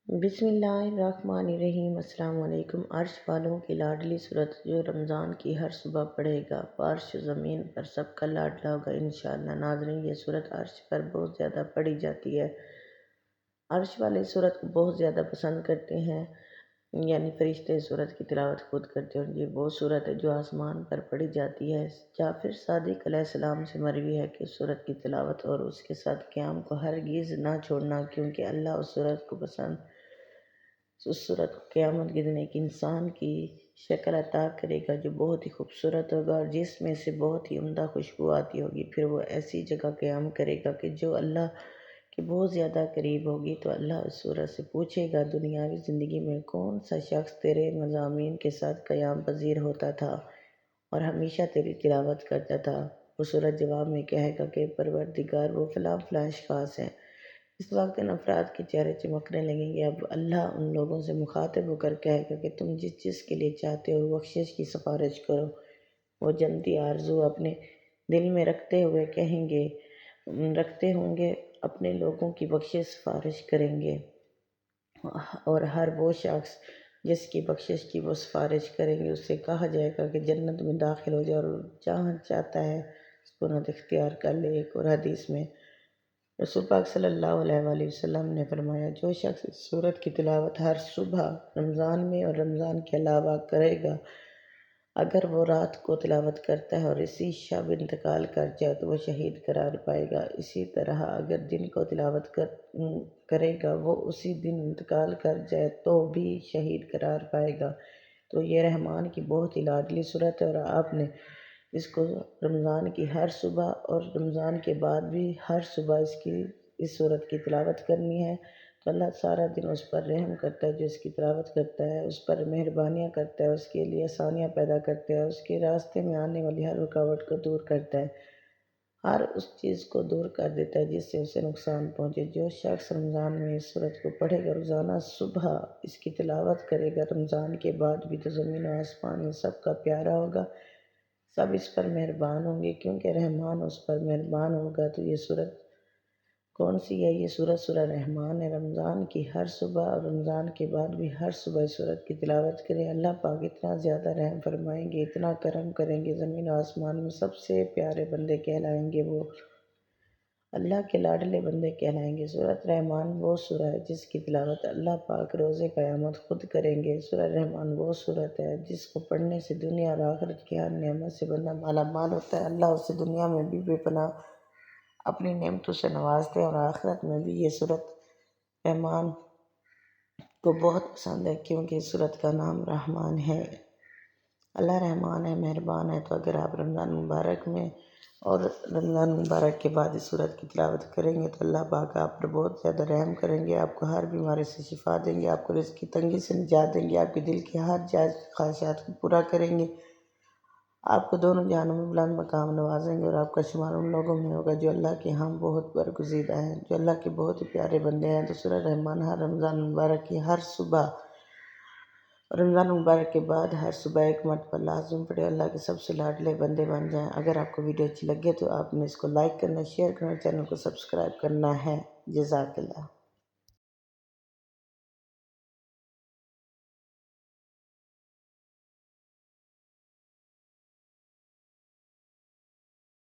بسم اللہ الرحمن الرحیم۔ السلام علیکم۔ عرش والوں کی لاڈلی سورت جو رمضان کی ہر صبح پڑھے گا فرش زمین پر سب کا لاڈلا ہوگا انشاءاللہ۔ ناظرین، یہ سورت عرش پر بہت زیادہ پڑھی جاتی ہے۔ عرش والے سورت کو بہت زیادہ پسند کرتے ہیں، یعنی فرشتے سورت کی تلاوت خود کرتے ہیں۔ یہ وہ سورت ہے جو آسمان پر پڑھی جاتی ہے۔ جعفر صادق علیہ السلام سے مروی ہے کہ اس سورت کی تلاوت اور اس کے ساتھ قیام کو ہرگز نہ چھوڑنا، کیونکہ اللہ اس سورت کو قیامت کے دن ایک انسان کی شکل عطا کرے گا جو بہت ہی خوبصورت ہوگا اور جس میں سے بہت ہی عمدہ خوشبو آتی ہوگی۔ پھر وہ ایسی جگہ قیام کرے گا کہ جو اللہ کے بہت زیادہ قریب ہوگی۔ تو اللہ اس سورت سے پوچھے گا، دنیاوی زندگی میں کون سا شخص تیرے مضامین کے ساتھ قیام پذیر ہوتا تھا اور ہمیشہ تیری تلاوت کرتا تھا؟ وہ سورت جواب میں کہے گا کہ پروردگار، وہ فلاں فلاں اشخاص ہیں۔ اس وقت ان افراد کے چہرے چمکنے لگیں گے۔ اب اللہ ان لوگوں سے مخاطب ہو کر کہے گا کہ تم جس چیز کے لیے چاہتے ہو بخشش کی سفارش کرو۔ وہ جنتی آرزو اپنے دل میں رکھتے ہوں گے اپنے لوگوں کی بخشش سفارش کریں گے، اور ہر وہ شخص جس کی بخشش کی وہ سفارش کریں گے اس سے کہا جائے گا کہ جنت میں داخل ہو جائے، اور جہاں چاہتا ہے اس کو نت اختیار کر لے۔ ایک اور حدیث میں رسول پاک صلی اللہ علیہ وآلہ وسلم نے فرمایا، جو شخص اس سورت کی تلاوت ہر صبح رمضان میں اور رمضان کے علاوہ کرے گا، اگر وہ رات کو تلاوت کرتا ہے اور اسی شب انتقال کر جائے تو وہ شہید قرار پائے گا۔ اسی طرح اگر دن کو تلاوت کرے گا وہ اسی دن انتقال کر جائے تو بھی شہید قرار پائے گا۔ تو یہ رحمان کی بہت ہی لاڈلی سورت ہے، اور آپ نے اس کو رمضان کی ہر صبح اور رمضان کے بعد بھی ہر صبح اس سورت کی تلاوت کرنی ہے۔ تو اللہ سارا دن اس پر رحم کرتا ہے جو اس کی تلاوت کرتا ہے، اس پر مہربانیاں کرتا ہے، اس کے لیے آسانیاں پیدا کرتا ہے، اس کے راستے میں آنے والی ہر رکاوٹ کو دور کرتا ہے، ہر اس چیز کو دور کر دیتا ہے جس سے اسے نقصان پہنچے۔ جو شخص رمضان میں اس سورت کو پڑھے گا، روزانہ صبح اس کی تلاوت کرے گا، رمضان کے بعد بھی، تو زمین و آسمان میں سب کا پیارا ہوگا، سب اس پر مہربان ہوں گے، کیونکہ رحمان اس پر مہربان ہوگا۔ تو یہ سورت کون سی ہے؟ یہ سورہ رحمان ہے۔ رمضان کی ہر صبح اور رمضان کے بعد بھی ہر صبح اس سورت کی تلاوت کریں۔ اللہ پاک اتنا زیادہ رحم فرمائیں گے، اتنا کرم کریں گے، زمین و آسمان میں سب سے پیارے بندے کہلائیں گے، وہ اللہ کے لاڈلے بندے کہلائیں گے۔ سورۃ رحمان وہ سورہ ہے جس کی تلاوت اللہ پاک روز قیامت خود کریں گے۔ سورہ رحمان وہ سورت ہے جس کو پڑھنے سے دنیا اور آخرت کی ہر نعمت سے بندہ مالا مال ہوتا ہے۔ اللہ اسے دنیا میں بھی بے پناہ اپنی نعمتوں سے نوازتے ہیں، اور آخرت میں بھی۔ یہ سورۃ رحمان کو بہت پسند ہے کیونکہ اس سورت کا نام رحمان ہے۔ اللہ رحمان ہے، مہربان ہے۔ تو اگر آپ رمضان مبارک میں اور رمضان مبارک کے بعد اس سورت کی تلاوت کریں گے تو اللہ پاک آپ پر بہت زیادہ رحم کریں گے، آپ کو ہر بیماری سے شفا دیں گے، آپ کو رزق کی تنگی سے نجات دیں گے، آپ کے دل کے ہر جائز خواہشات کو پورا کریں گے، آپ کو دونوں جہانوں میں بلند مقام نوازیں گے، اور آپ کا شمار ان لوگوں میں ہوگا جو اللہ کے ہاں بہت برگزیدہ ہیں، جو اللہ کے بہت ہی پیارے بندے ہیں۔ تو سورہ رحمان ہر رمضان مبارک کی ہر صبح، رمضان مبارک کے بعد ہر صبح ایک مرتبہ لازم پڑھے، اللہ کے سب سے لاڈلے بندے بن جائیں۔ اگر آپ کو ویڈیو اچھی لگے تو آپ نے اس کو لائک کرنا، شیئر کرنا، چینل کو سبسکرائب کرنا ہے۔ جزاک اللہ۔